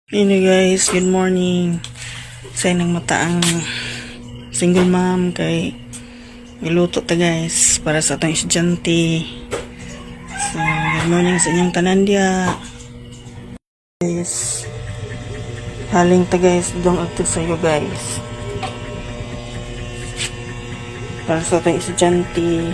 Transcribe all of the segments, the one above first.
Ini guys, good morning. Sa nang mataang single mom kay iluto ta guys para sa atong estudyante. So, good morning sa inyong tanan dia. Guys, haling ta guys dong agto sa iyo guys. Para sa atong estudyante.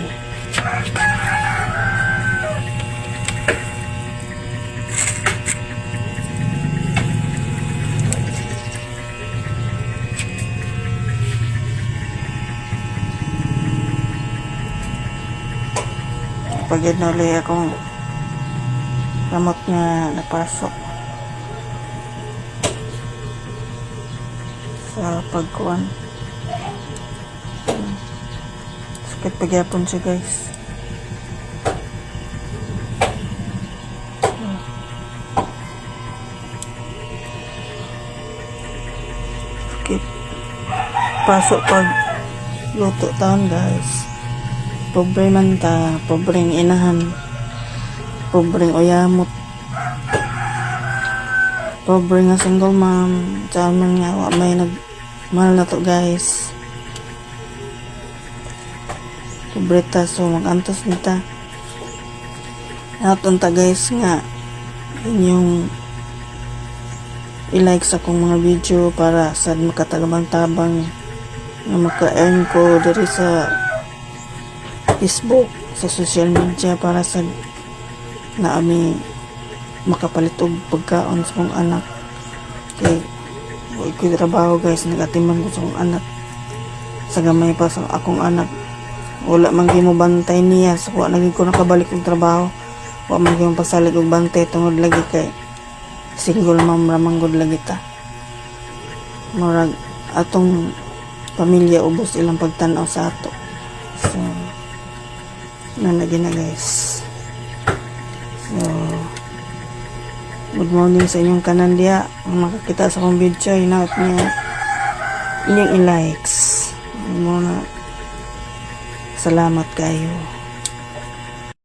Pagod na ulit akong gamot nga napasok sa pagkuhan. Sakit pagyapon siya guys. Sakit pasok pag luto taon guys. Pobre man ta, pobreng inahan, pobreng uyamot, pobre nga single mom, tsaman nga wa may nagmahal na to guys. Pobre ta, so magantos nita. Naton ta guys nga inyong i-like sa akong mga video para sa makatagabang-tabang nga maka-earn ko diri sa Facebook, sa social media para sa naami makapalit og pagkaon sa akong anak. Kay huwag ko trabaho guys, nagatiman ko sa akong anak. Sa gamay pa sa akong anak, wala man gyud mo bantay niya, so wala naging ko nakabalik og trabaho. Wala man gyud mo pasalig og bantay tungod lagi kay single mom ramang gud lagi ta. Murag atong pamilya ubos ilang pagtan-aw sa ato. So nanagin na guys. So good morning sa inyong kanan diya. Ang makakita sa akong video, hinaot niya inyong i-likes muna. Salamat kayo.